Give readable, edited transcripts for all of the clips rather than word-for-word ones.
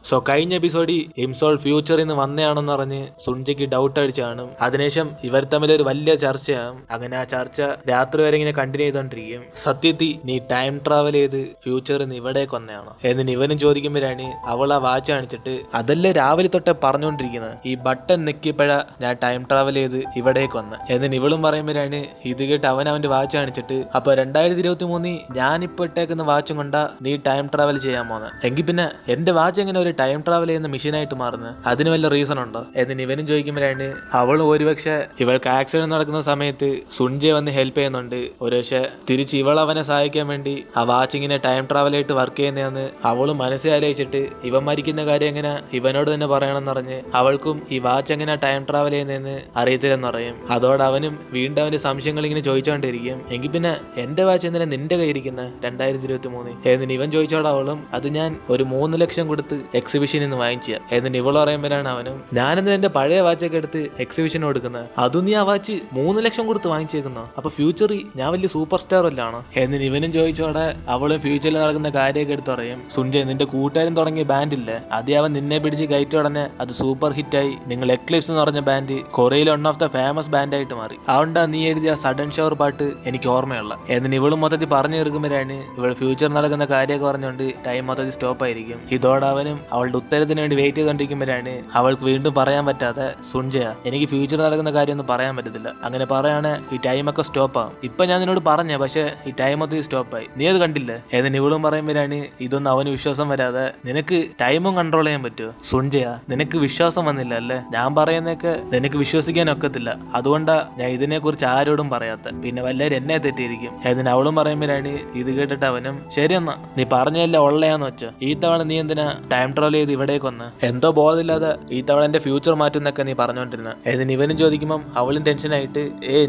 So കഴിഞ്ഞ എപ്പിസോഡിൽ ഇംസോൾ ഫ്യൂച്ചറിൽ നിന്ന് വന്നയാണെന്ന് പറഞ്ഞ് സുൻജയ്ക്ക് ഡൗട്ട് അടിച്ച് കാണും. അതിനുശേഷം ഇവർ തമ്മിൽ ഒരു വലിയ ചർച്ചയാകും. അങ്ങനെ ആ ചർച്ച രാത്രി വരെ ഇങ്ങനെ കണ്ടിന്യൂ ചെയ്തോണ്ടിരിക്കും. സത്യത്തിൽ നീ ടൈം ട്രാവൽ ചെയ്ത് ഫ്യൂച്ചറിൽ നിന്ന് ഇവിടേക്ക് വന്നയാണോ എന്ന് ഇവനും ചോദിക്കുമ്പോഴാണ് അവൾ ആ വാച്ച് കാണിച്ചിട്ട് അതല്ലേ രാവിലെ തൊട്ടേ പറഞ്ഞുകൊണ്ടിരിക്കുന്നത്, ഈ ബട്ടൺ നെക്കിയപ്പോഴാ ഞാൻ ടൈം ട്രാവൽ ചെയ്ത് ഇവിടേക്ക് വന്ന് എന്ന് ഇവളും പറയുമ്പോഴാണ് ഇത് കേട്ട് അവന്റെ വാച്ച് കാണിച്ചിട്ട് അപ്പൊ 2023 ഞാനിപ്പോ ഇട്ടേക്കുന്ന വാച്ചും കൊണ്ടാ നീ ടൈം ട്രാവൽ ചെയ്യാൻ പോന്നെ, എങ്കിൽ പിന്നെ എന്റെ വാച്ച് എങ്ങനെ ഒരു ടൈം ട്രാവൽ ചെയ്യുന്ന മെഷീനായിട്ട് മാറുന്നത്, അതിന് വല്ല റീസൺ ഉണ്ടോ എന്ന് ഇവനും ചോദിക്കുമ്പോഴാണ് അവളും ഒരുപക്ഷെ ഇവൾക്ക് ആക്സിഡന്റ് നടക്കുന്ന സമയത്ത് സുൻജെ വന്ന് ഹെൽപ്പ് ചെയ്യുന്നുണ്ട്, ഒരുപക്ഷെ തിരിച്ച് ഇവൾ അവനെ സഹായിക്കാൻ വേണ്ടി ആ വാച്ച് ഇങ്ങനെ ടൈം ട്രാവൽ ആയിട്ട് വർക്ക് ചെയ്യുന്നതെന്ന് അവളും മനസ്സിലാലോചിച്ചിട്ട് ഇവൻ മരിക്കുന്ന കാര്യം എങ്ങനെ ഇവനോട് തന്നെ പറയണമെന്ന് പറഞ്ഞ് അവൾക്കും ഈ വാച്ച് എങ്ങനെ ടൈം ട്രാവൽ ചെയ്യുന്നതെന്ന് അറിയത്തില്ലെന്ന് പറയും. അതോടെ അവനും വീണ്ടും അവന്റെ സംശയങ്ങൾ ഇങ്ങനെ ചോദിച്ചോണ്ടിരിക്കും, എങ്കിൽ പിന്നെ എന്റെ വാച്ച് എന്തിനാ നിന്റെ കയ്യിരിക്കുന്ന 2023 എന്ന് ഇവൻ ചോദിച്ചോടെ അവളും അത് ഞാൻ ഒരു 3 ലക്ഷം കൊടുത്ത് എക്സിബിഷനിൽ നിന്ന് വാങ്ങിച്ച എന്ന് ഇവൾ പറയുമ്പോഴാണ് അവനും ഞാനെന്ന് എന്റെ പഴയ വാച്ചൊക്കെ എടുത്ത് എക്സിബിഷന് കൊടുക്കുന്നത്, അതും നീ ആ വാച്ച് 3 ലക്ഷം കൊടുത്ത് വാങ്ങിച്ചേക്കുന്നോ, അപ്പൊ ഫ്യൂച്ചറിൽ ഞാൻ വലിയ സൂപ്പർ സ്റ്റാർ അല്ലാണോ എന്ന് ഇവനും ചോദിച്ചോടെ അവളും ഫ്യൂച്ചറിൽ നടക്കുന്ന കാര്യമൊക്കെ എടുത്ത് പറയും. സുൻജയ് നിന്റെ കൂട്ടുകാരൻ തുടങ്ങിയ ബാൻഡില്ലേ, അതേ അവൻ നിന്നെ പിടിച്ച് കയറ്റി ഉടനെ അത് സൂപ്പർ ഹിറ്റായി, നിങ്ങൾ എക്ലിപ്സ് എന്ന് പറഞ്ഞ ബാൻഡ് കൊറിയയിൽ വൺ ഓഫ് ദ ഫേമസ് ബാൻഡായിട്ട് മാറി, അതുകൊണ്ടാ നീ എഴുതിയ സഡൻ ഷവർ പാട്ട് എനിക്ക് ഓർമ്മയുള്ള എന്ന് ഇവളും മൊത്തത്തിൽ പറഞ്ഞു തീർക്കുമ്പോഴാണ് ഇവൾ ഫ്യൂച്ചർ നടക്കുന്ന കാര്യമൊക്കെ പറഞ്ഞുകൊണ്ട് ടൈം മൊത്തത്തിൽ സ്റ്റോപ്പ് ആയിരിക്കും. ഇതോടെ അവനും അവളുടെ ഉത്തരത്തിന് വേണ്ടി വെയിറ്റ് ചെയ്തുകൊണ്ടിരിക്കുമ്പോഴാണ് അവൾക്ക് വീണ്ടും പറയാൻ പറ്റാതെ സുൻജയ എനിക്ക് ഫ്യൂച്ചർ നടക്കുന്ന കാര്യമൊന്നും പറയാൻ പറ്റത്തില്ല, അങ്ങനെ പറയാണ് ഈ ടൈമൊക്കെ സ്റ്റോപ്പ് ആവും, ഇപ്പൊ ഞാൻ നിന്നോട് പറഞ്ഞ പക്ഷെ ഈ ടൈം മൊത്തത്തിൽ സ്റ്റോപ്പായി, നീ അത് കണ്ടില്ലേ എന്ന് ഇവളും പറയുമ്പോഴാണ് ഇതൊന്നും അവന് വിശ്വാസം വരാതെ നിനക്ക് ടൈമും കൺട്രോൾ ചെയ്യാൻ പറ്റുമോ സുൻജയ, നിനക്ക് വിശ്വാസം വന്നില്ല അല്ലേ, ഞാൻ പറയുന്നതൊക്കെ നിനക്ക് വിശ്വസിക്കാൻ ഒക്കത്തില്ല, അതുകൊണ്ടാ ഞാൻ ഇതിനെ കുറിച്ച് ആരോടും പറയാത്ത, പിന്നെ വല്ലവരും എന്നെ തെറ്റിയിരിക്കും എന്ന് അവളും പറയുമ്പോഴാണ് ഇത് കേട്ടിട്ട് അവനും ശരിയെന്നാ നീ പറഞ്ഞല്ല ഉള്ളയാന്ന് വെച്ചോ, ഈ തവണ നീ എന്തിനാ ടൈം ട്രാവൽ ചെയ്ത് ഇവിടേക്ക് വന്ന്, എന്തോ ബോധമില്ലാതെ ഈ തവണ എന്റെ ഫ്യൂച്ചർ മാറ്റുന്നൊക്കെ നീ പറഞ്ഞോണ്ടിരുന്ന എന്ന് ഇവനും ചോദിക്കുമ്പോൾ അവളും ടെൻഷനായിട്ട്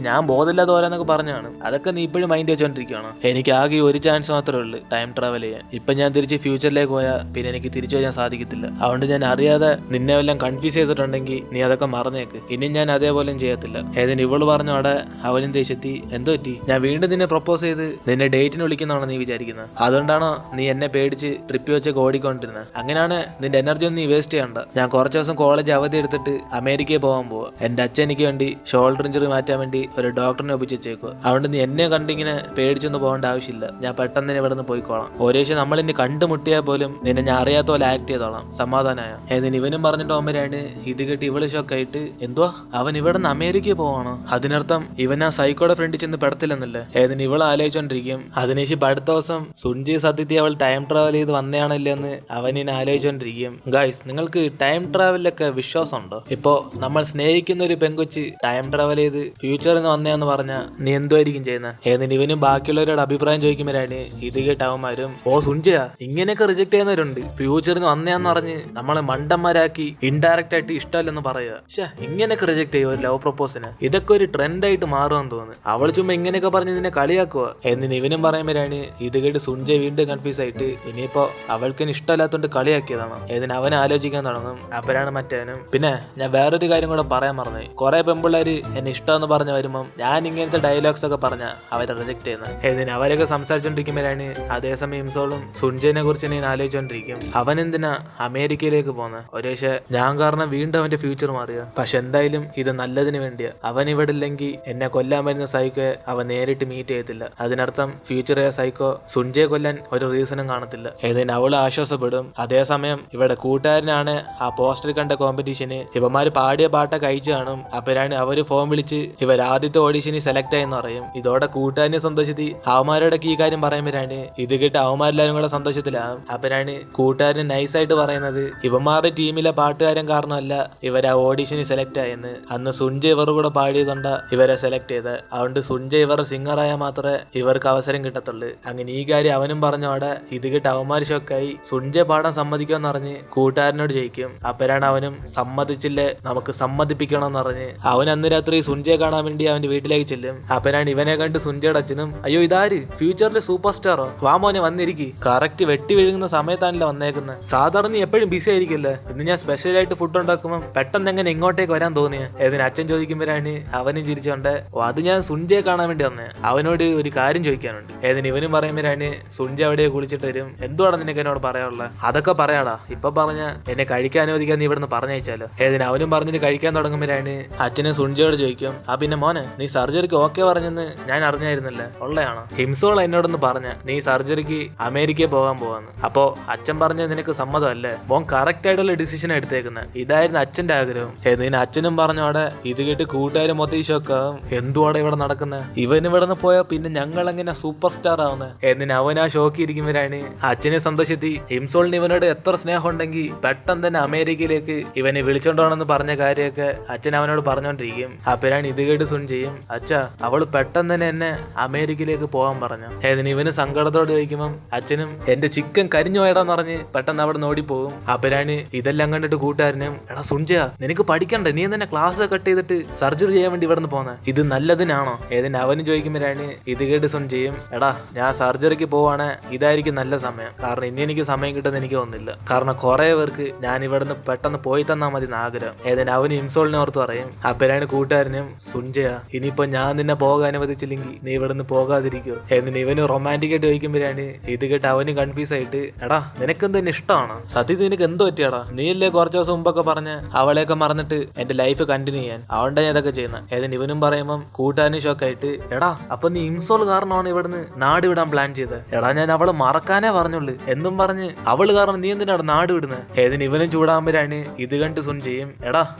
ഞാൻ ബോധമില്ലാതെ ഓരോന്നൊക്കെ പറഞ്ഞാണ്, അതൊക്കെ നീ ഇപ്പോഴും മൈൻഡ് വെച്ചോണ്ടിരിക്കുകയാണ്, എനിക്ക് ആകെ ഒരു ചാൻസ് മാത്രമേ ഉള്ളൂ ടൈം ട്രാവൽ ചെയ്യാൻ, ഇപ്പൊ ഞാൻ തിരിച്ച് ഫ്യൂച്ചറിലേക്ക് പോയാൽ പിന്നെ എനിക്ക് തിരിച്ചു വരാൻ സാധിക്കത്തില്ല, അതുകൊണ്ട് ഞാൻ അറിയാതെ നിന്നെ വല്ലതും കൺഫ്യൂസ് ചെയ്തിട്ടുണ്ടെങ്കിൽ നീ അതൊക്കെ മറന്നേക്ക്, ഇനി ഞാൻ അതേപോലെ ചെയ്യത്തില്ല എന്ന് ഇവള് പറഞ്ഞോടെ അവനും ദേഷ്യത്തി എന്തോ പറ്റി, ഞാൻ വീണ്ടും നിന്നെ പ്രപ്പോസ് ചെയ്ത് നിന്നെ ഡേറ്റിന് വിളിക്കുന്നതാണോ നീ വിചാരിക്കുന്നത്, അതുകൊണ്ടാണോ നീ എന്നെ പേടിച്ച് ട്രിപ്പ് വെച്ചൊക്കെ ഓടിക്കൊണ്ടിരുന്നത്, അങ്ങനെയാണ് നിന്റെ എനർജി ഒന്നും നീ വേസ്റ്റ് ചെയ്യണ്ട, ഞാൻ കുറച്ച് ദിവസം കോളേജ് അവധി എടുത്തിട്ട് അമേരിക്കയിൽ പോകാൻ പോവാ, എന്റെ അച്ഛൻ എനിക്ക് വേണ്ടി ഷോൾഡർ ഇഞ്ചുറി മാറ്റാൻ വേണ്ടി ഒരു ഡോക്ടറിനെ ഒപ്പിച്ച് വെച്ചേക്കുക, അതുകൊണ്ട് നീ എന്നെ കണ്ടിങ്ങനെ പേടിച്ചൊന്നും പോകേണ്ട ആവശ്യമില്ല, ഞാൻ പെട്ടെന്ന് തന്നെ ഇവിടെ നിന്ന് പോയിക്കോളാം, ഒരു പക്ഷേ നമ്മൾ ഇനി കണ്ടുമുട്ടിയാൽ പോലും നിന്നെ ഞാൻ അറിയാത്ത പോലെ ആക്ട് ചെയ്തോളാം, സമാധാനമായോ എന്ന് ഇവനും പറഞ്ഞിട്ട് പോകുമ്പോഴാണ് ഇത് കേട്ട് ഇവള് ഷോക്കായിട്ട് എന്തുവാ അവൻ ഇവിടെ നിന്ന് അമേരിക്കയിൽ പോവാണോ, അതിനർത്ഥം ഇവൻ ആ സൈക്കോടെ ഫ്രണ്ടിൽ ചെന്ന് പെടത്തില്ലെന്നല്ലേ ഏതിന് ഇവൾ ആലോചിച്ചോണ്ടിരിക്കും. അതിനുശേഷം അടുത്ത ദിവസം സുൻജി സത്യത്തിൽ അവൾ ടൈം ട്രാവൽ ചെയ്ത് വന്നയാണല്ലെന്ന് അവനിനെ ആലോചിച്ചോണ്ടിരിക്കും. ഗായ്സ്, നിങ്ങൾക്ക് ടൈം ട്രാവലിലൊക്കെ വിശ്വാസം ഉണ്ടോ? ഇപ്പോ നമ്മൾ സ്നേഹിക്കുന്ന ഒരു പെങ്കൊച്ച് ടൈം ട്രാവൽ ചെയ്ത് ഫ്യൂച്ചറിൽ നിന്ന് വന്നയാന്ന് പറഞ്ഞാൽ നീ എന്തുമായിരിക്കും ചെയ്യുന്നത് ഏതിന് ഇവനും ബാക്കിയുള്ളവരോട് അഭിപ്രായം ചോദിക്കുമ്പോഴാണ് ഇത് കേട്ടവന്മാരും ഓ സുൻജയ ഇങ്ങനെയൊക്കെ റിജക്ട് ചെയ്യുന്നവരുണ്ട്, ഫ്യൂച്ചറിൽ നിന്ന് വന്നയാന്ന് പറഞ്ഞ് നമ്മളെ മണ്ടന്മാരാക്കി ഇൻഡയറക്റ്റ് ആയിട്ട് ഇഷ്ടമല്ലെന്ന് പറയുക, പക്ഷേ ഇങ്ങനെയൊക്കെ റിജക്ട് ചെയ്യുക ഒരു ലവ് പ്രപ്പോസിന്, ഇതൊക്കെ ഒരു ട്രെൻഡ് ആയിട്ട് മാറുമെന്ന് തോന്നുന്നു, അവൾ ചുമ്മാ ഇങ്ങനെയൊക്കെ പറഞ്ഞ് നിന്നെ കളിയാക്കുക എന്ന് ഇവനും പറയുമ്പോഴാണ് ഇത് കേട്ട് സുൻജയ് വീണ്ടും കൺഫ്യൂസ് ആയിട്ട് ഇനിയിപ്പോ അവൾക്ക് ഇഷ്ടമല്ലാത്തോണ്ട് കളിയാക്കിയതാണോ ഏതിന് അവൻ ആലോചിക്കാൻ തുടങ്ങും. അപ്പോഴാണ് മറ്റേനും പിന്നെ ഞാൻ വേറൊരു കാര്യം കൂടെ പറയാൻ മറന്നു, കുറെ പെമ്പിള്ളേര് എന്നെ ഇഷ്ടമെന്ന് പറഞ്ഞു വരുമ്പോൾ ഞാൻ ഇങ്ങനത്തെ ഡയലോഗ്സ് ഒക്കെ പറഞ്ഞ അവരെ റിജക്ട് ചെയ്യുന്നത് ഏതിന് അവരൊക്കെ സംസാരിച്ചോണ്ടിരിക്കുമ്പോഴാണ് അതേസമയം ഇംസോളും സുൻജയിനെ കുറിച്ച് ഞാൻ ആലോചിച്ചോണ്ടിരിക്കും, അവൻ എന്തിനാ അമേരിക്കയിലേക്ക് പോകുന്നത്, ഒരുപക്ഷെ ഞാൻ കാരണം വീണ്ടും അവന്റെ ഫ്യൂച്ചർ മാറിയ, പക്ഷെ എന്തായാലും ഇത് നല്ലതിന് വേണ്ടിയാ, അവൻ ഇവിടെ ഇല്ലെങ്കിൽ എന്നെ കൊല്ലാൻ വരുന്ന സൈക്കോയെ അവൻ നേരിട്ട് മീറ്റ് ചെയ്യത്തില്ല, അതിനർത്ഥം ഫ്യൂച്ചറെ സൈക്കോ സുൻജയെ കൊല്ലാൻ ഒരു റീസണും കാണത്തില്ല ഏതിന് അവള് ആശ്വാസപ്പെടും. അതേസമയം ഇവിടെ കൂട്ടുകാരനാണ് ആ പോസ്റ്ററിൽ കണ്ട കോമ്പറ്റീഷന് ഇവന്മാര് പാടിയ പാട്ടൊക്കെ അയച്ചു കാണും, അപ്പോഴാണ് അവര് ഫോം വിളിച്ച് ഇവർ ആദ്യത്തെ ഓഡീഷനിൽ സെലക്ട് ആയെന്ന് പറയും. ഇതോടെ കൂട്ടുകാരനെ സന്തോഷത്തിൽ അവന്മാരോടൊക്കെ ഈ കാര്യം പറയുമ്പോഴാണ് ഇത് കേട്ട് അവന്മാരെല്ലാരും കൂടെ സന്തോഷത്തിലാവും. അപ്പോഴാണ് കൂട്ടുകാരൻ നൈസായിട്ട് പറയുന്നത് ഇവന്മാരുടെ ടീമിലെ പാട്ടുകാരൻ കാരണമല്ല ഇവർ ആ ഓഡീഷനിൽ സെലക്ട് ആയെന്ന്, അന്ന് സുൻജയ് ഇവർ കൂടെ പാടിയതുകൊണ്ട് ഇവരെ സെലക്ട് ചെയ്ത്, അതുകൊണ്ട് സുൻജയ് ഇവരുടെ സിംഗറായാൽ മാത്രമേ ഇവർക്ക് അവസരം കിട്ടത്തുള്ളൂ. അങ്ങനെ ഈ കാര്യം അവനും പറഞ്ഞോടെ ഇത് കേട്ട് അവന്മാര് ഷോക്കായി സുൻജയ് പാടാൻ സമ്മതിക്കുമെന്ന് പറഞ്ഞ് കൂട്ടുകാരനോട് ചോദിക്കും. അപ്പോഴാണ് അവനും സമ്മതിച്ചില്ലേ നമുക്ക് സമ്മതിപ്പിക്കണമെന്ന് പറഞ്ഞ് അവൻ അന്ന് രാത്രി സുൻജയെ കാണാൻ വേണ്ടി അവന്റെ വീട്ടിലേക്ക് ചെല്ലും. അപ്പോഴാണ് ഇവനെ കണ്ട് സുൻജയുടെ അച്ഛനും അയ്യോ ഇതാര് ഫ്യൂച്ചറിലെ സൂപ്പർ സ്റ്റാറോ, വാ മോനെ വന്നിരിക്കും, കറക്റ്റ് വെട്ടി വീഴുന്ന സമയത്താണല്ലോ വന്നേക്കുന്നത്, സാധാരണ നീ എപ്പോഴും ബിസി ആയിരിക്കല്ലേ, ഇന്ന് ഞാൻ സ്പെഷ്യലായിട്ട് ഫുഡ് ഉണ്ടാക്കുമ്പോൾ പെട്ടെന്ന് എങ്ങനെ ഇങ്ങോട്ടേക്ക് വരാൻ തോന്നിയ ഏതിന് അച്ഛൻ ചോദിക്കുമ്പോഴാണ് അവനും ചിരിച്ചോണ്ട് അത് ഞാൻ സുൻജയെ കാണാൻ വേണ്ടി വന്നേ, അവനോട് ഒരു കാര്യം ചോദിക്കാനുണ്ട് ഏതിന് ഇവനും പറയുമ്പോഴാണ് സുൻജ അവിടെ കുളിച്ചിട്ട് വരും, എന്തുവാണ് നിനക്ക് എന്നോട് പറയാനുള്ളത്, അതൊക്കെ പറയാം എന്തിനാടാ ഇപ്പൊ പറഞ്ഞ എന്നെ കഴിക്കാൻ അനുവദിക്കാൻ നീ ഇവിടുന്ന് പറഞ്ഞയച്ചാലോ? ഏതിന് അവനും പറഞ്ഞിട്ട് കഴിക്കാൻ തുടങ്ങുമ്പോഴാണ് അച്ഛന് സുൻജയോട് ചോദിക്കും, ആ പിന്നെ മോനെ നീ സർജറിക്ക് ഓക്കെ പറഞ്ഞെന്ന് ഞാൻ അറിഞ്ഞായിരുന്നല്ലേ, ഉള്ളയാണോ? ഹിംസോൾ എന്നോടൊന്ന് പറഞ്ഞ നീ സർജറിക്ക് അമേരിക്കയിൽ പോകാൻ പോവാന്ന്. അപ്പോ അച്ഛൻ പറഞ്ഞ നിനക്ക് സമ്മതമല്ലേ? മോൻ കറക്റ്റ് ആയിട്ടുള്ള ഡിസിഷൻ എടുത്തേക്കുന്നത്. ഇതായിരുന്നു അച്ഛന്റെ ആഗ്രഹം. ഏതിന് അച്ഛനും പറഞ്ഞോടെ ഇത് കേട്ട് കൂട്ടുകാരും മൊത്തം ഷോക്കാവും. എന്തുവാടെ ഇവിടെ നടക്കുന്നത്? ഇവൻ ഇവിടെ നിന്ന് പോയാൽ പിന്നെ ഞങ്ങൾ എങ്ങനെ സൂപ്പർ സ്റ്റാർ ആവുന്നത്? എന്നിന് അവൻ ആ ഷോക്ക് ഇരിക്കുമ്പോഴാണ് അച്ഛനെ സന്തോഷത്തി ഹിംസോളിന് ഇവനോട് എത്ര സ്നേഹം ഉണ്ടെങ്കിൽ പെട്ടെന്ന് തന്നെ അമേരിക്കയിലേക്ക് ഇവനെ വിളിച്ചോണ്ടോണെന്ന് പറഞ്ഞ കാര്യമൊക്കെ അച്ഛൻ അവനോട് പറഞ്ഞോണ്ടിരിക്കും. അപ്പോഴാണ് ഇത് കേട്ട് സുൻ ചെയ്യും, അച്ഛാ അവള് പെട്ടെന്ന് തന്നെ എന്നെ അമേരിക്കയിലേക്ക് പോകാൻ പറഞ്ഞു. ഏതിന് ഇവന് സങ്കടത്തോട് ചോദിക്കുമ്പം അച്ഛനും എന്റെ ചിക്കൻ കരിഞ്ഞു പോയടാന്ന് പറഞ്ഞ് പെട്ടെന്ന് അവിടെ ഓടിപ്പോകും. അപ്പോഴാണ് ഇതെല്ലാം കണ്ടിട്ട് കൂട്ടുകാരനും, എടാ സുൻജയാ നിനക്ക് പഠിക്കണ്ടേ, നീ തന്നെ ക്ലാസ് കട്ട് ചെയ്തിട്ട് സർജറി ചെയ്യാൻ വേണ്ടി ഇവിടെ നിന്ന് പോന്നെ, ഇത് നല്ലതിനാണോ? ഏതിന് അവനും ചോദിക്കുമ്പോഴാണ് ഇത് കേട്ട് സുൻ ചെയ്യും, എടാ ഞാൻ സർജറിക്ക് പോവാണ്, ഇതായിരിക്കും നല്ല സമയം. കാരണം ഇനി എനിക്ക് സമയം കിട്ടുമെന്ന് എനിക്ക് തോന്നുന്നില്ല. കാരണം കുറെ പേർക്ക് ഞാൻ ഇവിടുന്ന് പെട്ടെന്ന് പോയി തന്നാൽ മതി എന്ന് ആഗ്രഹം. ഏതിന് അവന് ഹിംസോളിനെ ഓർത്ത് പറയും. അപ്പോഴാണ് കൂട്ടുകാരനും, സുൻജയാ ഇനിയിപ്പോ ഞാൻ നിന്നെ പോകാൻ അനുവദിച്ചില്ലെങ്കിൽ നീ ഇവിടുന്ന് പോകാതിരിക്കോ? എന്നിന് ഇവന് റൊമാൻറ്റിക് ആയിട്ട് ചോദിക്കുമ്പോഴാണ് ഇത് കേട്ട് അവന് കൺഫ്യൂസ് ആയിട്ട്, എടാ നിനക്കെന്തോ എന്നെ ഇഷ്ടമാണോ? സത്യത്തിൽ നിനക്ക് എന്തോ പറ്റിയാടാ? നീയല്ലേ കുറച്ച് ദിവസം മുമ്പൊക്കെ പറഞ്ഞ് അവളെയൊക്കെ മറന്നിട്ട് എന്റെ ലൈഫ് കണ്ടിന്യൂ ചെയ്യാൻ, അതുകൊണ്ടാണ് ഞാൻ ഇതൊക്കെ ചെയ്യുന്നത്. ഏതിന് ഇവനും പറയുമ്പം കൂട്ടുകാരനും ഷോക്കായിട്ട്, എടാ അപ്പൊ നീ ഹിംസോൾ കാരണമാണ് ഇവിടുന്ന് നാട് വിടാൻ പ്ലാൻ ചെയ്തത്? എടാ ഞാൻ അവള് മറക്കാനേ പറഞ്ഞുള്ളൂ എന്നും പറഞ്ഞ് അവള് കാരണം നീ എന്തിനാണ് നാട് വിടുന്നത്? ഏതിന് ഇവനും ചൂടാകുമ്പോഴാണ് ഇത് കണ്ട് സുൻ ചെയ്യും, എടാ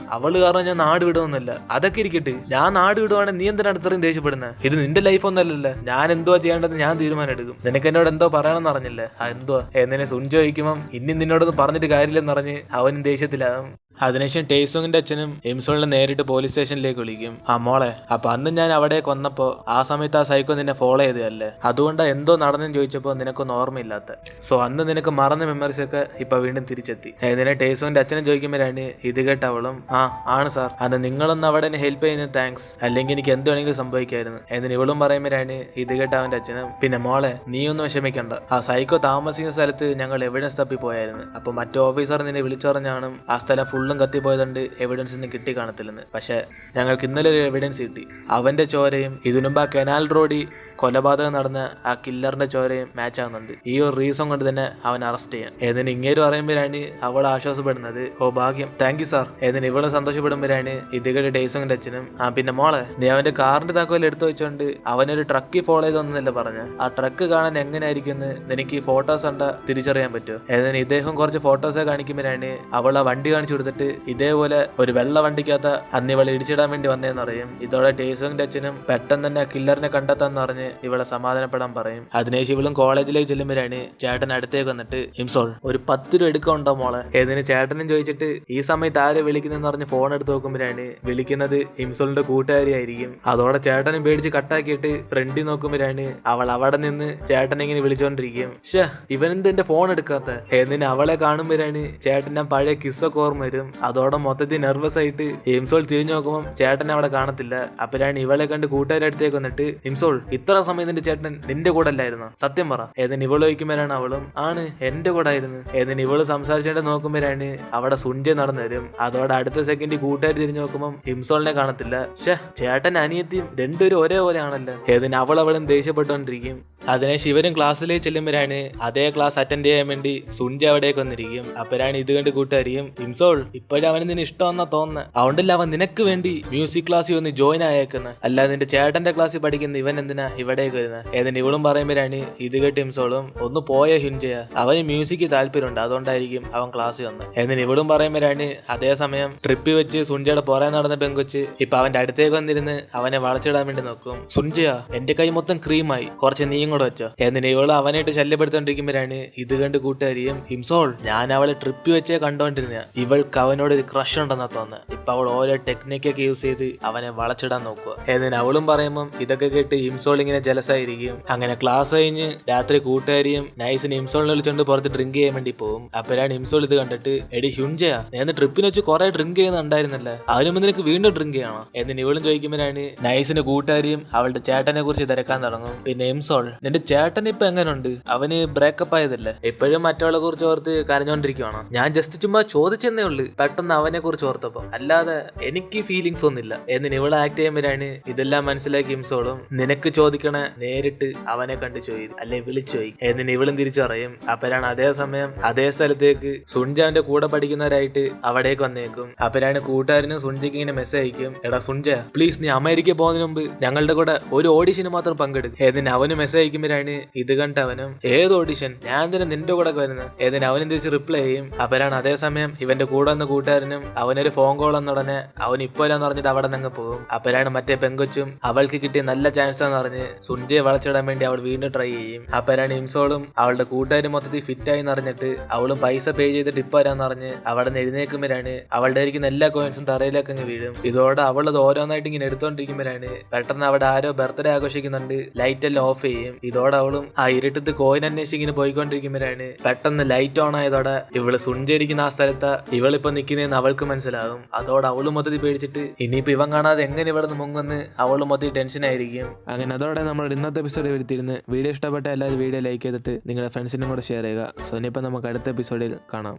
അവള് കാരണം ഞാൻ നാട് വിടുമെന്നല്ല, അതൊക്കെ ഇരിക്കട്ടെ, ഞാൻ നാട് വിടുവാണെങ്കിൽ നീ എന്തിനാണ് ഇത്രയും ദേഷ്യപ്പെടുന്നത്? ഇത് നിന്റെ ലൈഫ് ഒന്നല്ലല്ലോ, ഞാൻ എന്തുവാ ചെയ്യേണ്ടത് ഞാൻ തീരുമാനം എടുക്കും. നിനക്ക് എന്നോട് എന്തോ പറയണമെന്ന് അറിഞ്ഞില്ലേ, എന്തുവാ? എന്നിനെ സുൻ ചോദിക്കുമ്പം ഇനി നിന്നോടൊന്നും പറഞ്ഞിട്ട് കാര്യമില്ലെന്ന് പറഞ്ഞ് അവനും ദേഷ്യത്തിലാകും. അതിനുശേഷം ടേസോങ്ങിന്റെ അച്ഛനും ഹിംസോളിനെ നേരിട്ട് പോലീസ് സ്റ്റേഷനിലേക്ക് വിളിക്കും. ആ മോളെ, അപ്പൊ അന്ന് ഞാൻ അവിടെ കൊന്നപ്പോ ആ സമയത്ത് ആ സൈക്കോ നിന്നെ ഫോളോ ചെയ്തതല്ലേ, അതുകൊണ്ട് എന്തോ നടന്നെന്ന് ചോദിച്ചപ്പോ നിനക്കൊന്നും ഓർമ്മയില്ലാത്ത, സോ അന്ന് നിനക്ക് മറന്ന മെമ്മറീസ് ഒക്കെ ഇപ്പൊ വീണ്ടും തിരിച്ചെത്തി. ഇതിനെ ടേസോങ്ങിന്റെ അച്ഛനും ചോദിക്കുമ്പോഴാണ് ഇത് കേട്ടവളും, ആ ആണ് സാർ, അന്ന് നിങ്ങളൊന്ന് അവിടെ എന്നെ ഹെൽപ്പ് ചെയ്യുന്നത് താങ്ക്സ്, അല്ലെങ്കിൽ എനിക്ക് എന്ത് വേണമെങ്കിലും സംഭവിക്കായിരുന്നു. എന്നിന് ഇവളും പറയുമ്പോഴാണ് ഇത് കേട്ട അവന്റെ അച്ഛനും, പിന്നെ മോളെ നീ ഒന്നും വിഷമിക്കണ്ട, ആ സൈക്കോ താമസിക്കുന്ന സ്ഥലത്ത് ഞങ്ങൾ എവിഡൻസ് തപ്പി പോയായിരുന്നു. അപ്പൊ മറ്റു ഓഫീസർ നിന്നെ വിളിച്ചു പറഞ്ഞാണ് ആ സ്ഥലം ഫുള്ളും കത്തിപ്പോയതുകൊണ്ട് എവിഡൻസ് ഒന്നും കിട്ടി കാണത്തില്ലെന്ന്. പക്ഷെ ഞങ്ങൾക്ക് ഇന്നലെ ഒരു എവിഡൻസ് കിട്ടി. അവന്റെ ചോരയും ഇതിനുമ്പ് ആ കനാൽ റോഡിൽ കൊലപാതകം നടന്ന ആ കില്ലറിന്റെ ചോരയും മാച്ച് ആവുന്നുണ്ട്. ഈ ഒരു റീസൺ കൊണ്ട് തന്നെ അവൻ അറസ്റ്റ് ചെയ്യാം. ഏതിന് ഇങ്ങേര് പറയുമ്പോഴാണ് അവൾ ആശ്വാസപ്പെടുന്നത്, ഓ ഭാഗ്യം, താങ്ക് യു സാർ. ഏതിന് ഇവള് സന്തോഷപ്പെടുമ്പോഴാണ് ഇതുകടെ ടേസോങ്ങിന്റെ അച്ഛനും, ആ പിന്നെ മോളെ നീ അവന്റെ കാറിന്റെ താക്കോൽ എടുത്തു വെച്ചോണ്ട് അവനൊരു ട്രക്ക് ഫോളോ ചെയ്തൊന്നല്ല പറഞ്ഞ, ആ ട്രക്ക് കാണാൻ എങ്ങനെയായിരിക്കും എനിക്ക് ഫോട്ടോസ് കണ്ട തിരിച്ചറിയാൻ പറ്റുമോ? ഏതിന് ഇദ്ദേഹം കുറച്ച് ഫോട്ടോസെ കാണിക്കുമ്പോഴാണ് അവൾ ആ വണ്ടി കാണിച്ചു കൊടുത്തിട്ട് ഇതേപോലെ ഒരു വെള്ള വണ്ടിക്കകത്ത് അന്ന് ഇവളെ ഇടിച്ചിടാൻ വേണ്ടി വന്നതെന്ന് അറിയും. ഇതോടെ ടേസോങ്ങിന്റെ അച്ഛനും പെട്ടെന്ന് തന്നെ കില്ലറിനെ കണ്ടെത്താന്ന് പറഞ്ഞ് ഇവളെ സമാധാനപ്പെടാൻ പറയും. അതിനുശേഷം ഇവളും കോളേജിലേക്ക് ചെല്ലുമ്പോഴാണ് ചേട്ടൻ അടുത്തേക്ക് വന്നിട്ട്, ഹിംസോൾ ഒരു 10 രൂപ എടുക്കണ്ടോ മോളെ? ഏതിന് ചേട്ടനും ചോദിച്ചിട്ട് ഈ സമയത്ത് ആരെ വിളിക്കുന്നെന്ന് പറഞ്ഞ് ഫോൺ എടുത്ത് നോക്കുമ്പോഴാണ് വിളിക്കുന്നത് ഹിംസോളിന്റെ കൂട്ടുകാരിയായിരിക്കും. അതോടെ ചേട്ടനും പേടിച്ച് കട്ടാക്കിയിട്ട് ഫ്രണ്ടിൽ നോക്കുമ്പോഴാണ് അവൾ അവിടെ നിന്ന് ചേട്ടനെ ഇങ്ങനെ വിളിച്ചോണ്ടിരിക്കും. ഷേ ഇവനെന്ത് എന്റെ ഫോൺ എടുക്കാത്ത? എന്നിന് അവളെ കാണുമ്പോഴാണ് ചേട്ടൻ്റെ പഴയ കിസ്സൊക്കെ ഓർമ്മ വരും. അതോടെ മൊത്തത്തിൽ നെർവസ് ആയിട്ട് ഹിംസോൾ തിരിഞ്ഞു നോക്കുമ്പോൾ ചേട്ടൻ അവിടെ കാണത്തില്ല. അപ്പോഴാണ് ഇവളെ കണ്ട് കൂട്ടുകാരുടെ അടുത്തേക്ക് വന്നിട്ട്, ഹിംസോൾ ഇത്ര സമയം നിന്റെ ചേട്ടൻ നിന്റെ കൂടെ അല്ലായിരുന്നു, സത്യം പറ? ഏതിന് ഇവള് ചോദിക്കുമ്പോഴാണ് അവളും, ആണ് എന്റെ കൂടെ ആയിരുന്നു. ഏതിന് ഇവള് സംസാരിച്ചോണ്ട് നോക്കുമ്പോഴാണ് അവിടെ സുൻജ നടന്നു വരും. അതോടെ അടുത്ത സെക്കൻഡ് കൂട്ടുകാർ തിരിഞ്ഞു നോക്കുമ്പോൾ ഹിംസോളിനെ കാണത്തില്ല. ഷേ ചേട്ടൻ അനിയത്തിയും രണ്ടുപേരും ഒരേപോലെ ആണല്ലോ. ഏതിന് അവളും ദേഷ്യപ്പെട്ടുകൊണ്ടിരിക്കും. അതിനെ ശിവരും ക്ലാസ്സിലേക്ക് ചെല്ലുമ്പോഴാണ് അതേ ക്ലാസ് അറ്റൻഡ് ചെയ്യാൻ വേണ്ടി സുൻജ അവിടേക്ക് വന്നിരിക്കും. അപ്പോഴാണ് ഇത് കണ്ട് കൂട്ടുകാരിയും, ഹിംസോൾ ഇപ്പോഴും അവന് നിന്നെ ഇഷ്ടമെന്നാ തോന്നുന്നത്, അതുകൊണ്ടല്ല അവൻ നിനക്ക് വേണ്ടി മ്യൂസിക് ക്ലാസ്സിൽ വന്ന് ജോയിൻ ആയേക്കുന്നത്, അല്ലാതെ നിന്റെ ചേട്ടന്റെ ക്ലാസ്സിൽ പഠിക്കുന്ന ഇവൻ എന്തിനാ ഇവിടേക്ക് വരുന്നത്? ഏതിന് ഇവളും പറയുമ്പോഴാണ് ഇത് കേട്ട് ഹിംസോളും, ഒന്ന് പോയ ഹിംജയ, അവന് മ്യൂസിക്ക് താല്പര്യമുണ്ട്, അതുകൊണ്ടായിരിക്കും അവൻ ക്ലാസ്സിൽ വന്നത്. എന്നിന് ഇവളും പറയുമ്പോഴാണ് അതേസമയം ട്രിപ്പിൽ വെച്ച് സുൻജയുടെ പുറകെ നടന്ന പെങ്കൊച്ച് ഇപ്പൊ അവന്റെ അടുത്തേക്ക് വന്നിരുന്ന് അവനെ വളച്ചിടാൻ വേണ്ടി നോക്കും. സുൻജയ എന്റെ കൈ മൊത്തം ക്രീമായി, കുറച്ച് നീയും കൂടെ വെച്ചോ. എന്നിന് ഇവള് അവനായിട്ട് ശല്യപ്പെടുത്തോണ്ടിരിക്കുമ്പോഴാണ് ഇത് കണ്ട് കൂട്ടുകാരിയും, ഹിംസോൾ ഞാൻ അവളെ ട്രിപ്പിൽ വെച്ചേ കണ്ടോണ്ടിരുന്ന, ഇവൾക്ക് അവനോട് ഒരു ക്രഷ് ഉണ്ടെന്നാ തോന്നുന്നത്. ഇപ്പൊ അവൾ ഓരോ ടെക്നിക്കൊക്കെ യൂസ് ചെയ്ത് അവനെ വളച്ചിടാൻ നോക്കുക. എന്നിന് അവളും പറയുമ്പോൾ ഇതൊക്കെ കേട്ട് ഹിംസോൾ ഇങ്ങനെ ജലസായിരിക്കും. അങ്ങനെ ക്ലാസ് കഴിഞ്ഞ് രാത്രി കൂട്ടുകാരിയും നൈസിന് ഹിംസോളിനെ വിളിച്ചോണ്ട് പുറത്ത് ഡ്രിങ്ക് ചെയ്യാൻ വേണ്ടി പോകും. അപ്പോഴാണ് ഹിംസോൾ ഇത് കണ്ടിട്ട്, എടി ഹ്യുൻജയാ നേന്ന് ട്രിപ്പിന് വെച്ച് കുറെ ഡ്രിങ്ക് ചെയ്യുന്നുണ്ടായിരുന്നല്ലേ, അതിനു മുമ്പ് നിനക്ക് വീണ്ടും ഡ്രിങ്ക് ചെയ്യണോ? എന്നിന് ഇവളും ചോദിക്കുമ്പോഴാണ് നൈസിന് കൂട്ടുകാരിയും അവളുടെ ചേട്ടനെ കുറിച്ച് തിരക്കാൻ തുടങ്ങും. പിന്നെ ഹിംസോൾ നിന്റെ ചേട്ടൻ ഇപ്പൊ എങ്ങനെയുണ്ട്? അവന് ബ്രേക്കപ്പ് ആയതല്ലേ? ഇപ്പോഴും മറ്റവളെ കുറിച്ച് ഓർത്ത് കരഞ്ഞോണ്ടിരിക്കുവാണോ? ഞാൻ ജസ്റ്റ് ചുമ്മാ ചോദിച്ചെന്നേ ഉള്ളു പെട്ടെന്ന് അവനെ കുറിച്ച് ഓർത്തപ്പോ, അല്ലാതെ എനിക്ക് ഫീലിങ്സ് ഒന്നുമില്ല എന്നിന് ഇവളെ ആക്ട് ചെയ്യുമ്പോഴാണ് ഇതെല്ലാം മനസ്സിലാക്കി ഇംസോളും നിനക്ക് ചോദിക്കണ നേരിട്ട് അവനെ കണ്ടു ചോയി അല്ലെ വിളിച്ചോയി എന്നിന് ഇവളും തിരിച്ചു പറയും. അപ്പരാണ് അതേ സമയം അതേ സ്ഥലത്തേക്ക് സുൻജാന്റെ കൂടെ പഠിക്കുന്നവരായിട്ട് അവിടേക്ക് വന്നേക്കും. അപ്പരാണ് കൂട്ടുകാരനും സുൻജയ്ക്ക് ഇങ്ങനെ മെസ്സേജ് അയക്കും, എടാ സുൻജ പ്ലീസ് നീ അമേരിക്ക പോകുന്നതിന് മുമ്പ് ഞങ്ങളുടെ കൂടെ ഒരു ഓഡിഷന് മാത്രം പങ്കെടുക്കും. ഏതിന് അവന് മെസ്സേജ് അയക്കുമ്പോഴാണ് ഇത് കണ്ടവനും ഏത് ഓഡിഷൻ, ഞാൻ തന്നെ നിന്റെ കൂടെ വരുന്നത് ഏതിന് അവനും തിരിച്ച് റിപ്ലൈ ചെയ്യും. അപ്പരാണ് അതേ സമയം ഇവന്റെ കൂടെ വന്ന കൂട്ടുകാരനും അവനൊരു ഫോൺ കോൾ എന്നുടനെ അവൻ ഇപ്പോഴാന്ന് പറഞ്ഞിട്ട് അവിടെ നിന്ന് പോകും. അപ്പരാണ് മറ്റേ പെങ്കൊച്ചും അവൾക്ക് കിട്ടിയ നല്ല ചാൻസ് എന്ന് പറഞ്ഞ് സുൻജയെ വളച്ചിടാൻ വേണ്ടി അവൾ വീണ്ടും ട്രൈ ചെയ്യും. അപ്പരാണ് ഇംസോളും അവളുടെ കൂട്ടുകാരും മൊത്തത്തിൽ ഫിറ്റായി എന്നറിഞ്ഞിട്ട് അവളും പൈസ പേ ചെയ്തിട്ട് ഇപ്പൊ വരാന്ന് പറഞ്ഞ് അവിടെ നിന്ന് എഴുന്നേക്കുമ്പോഴാണ് അവളുടെ ഇരിക്കുന്ന എല്ലാ കോയിൻസും തറയിലേക്ക് അങ്ങ് വീഴും. ഇതോടെ അവളത് ഓരോന്നായിട്ട് ഇങ്ങനെ എടുത്തോണ്ടിരിക്കുമ്പോഴാണ് പെട്ടെന്ന് അവിടെ ആരോ ബർത്ത്ഡേ ആഘോഷിക്കുന്നുണ്ട്, ലൈറ്റ് എല്ലാം ഓഫ് ചെയ്യും. ഇതോടെ അവളും ആ ഇരുട്ടത്ത് കോയിൻ അന്വേഷിച്ച് ഇങ്ങനെ പോയിക്കൊണ്ടിരിക്കുമ്പോഴാണ് പെട്ടെന്ന് ലൈറ്റ് ഓൺ ആയതോടെ ഇവള് സുഞ്ചരിക്കുന്ന ആ സ്ഥലത്ത് ഇവളിപ്പോ നിൽക്കുന്നതെന്ന് അവൾക്ക് മനസ്സിലാകും. അതോടെ അവള് മൊത്തത്തിൽ പേടിച്ചിട്ട് ഇനിയിപ്പോ ഇവൻ കാണാതെ എങ്ങനെ ഇവിടെ നിന്ന് മുങ്ങുന്ന് അവള് മൊത്തത്തിൽ ടെൻഷൻ ആയിരിക്കും. അങ്ങനെ അതോടെ നമ്മൾ ഇന്നത്തെ എപ്പിസോഡ് വരുത്തിരുന്ന് വീഡിയോ ഇഷ്ടപ്പെട്ട എല്ലാവരും വീഡിയോ ലൈക്ക് ചെയ്തിട്ട് നിങ്ങളുടെ ഫ്രണ്ട്സിനും കൂടെ ഷെയർ ചെയ്യുക. സോ ഇനിയിപ്പോൾ നമുക്ക് അടുത്ത എപ്പിസോഡിൽ കാണാം.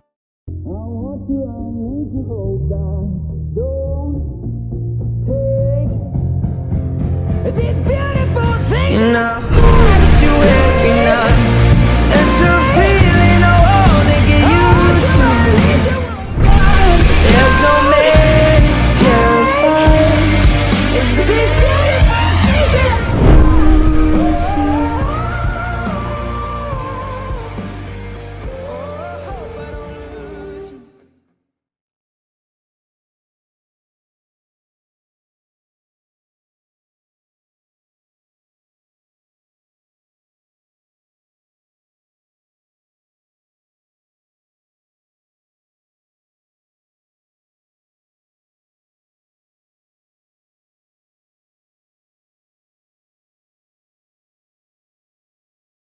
These beautiful things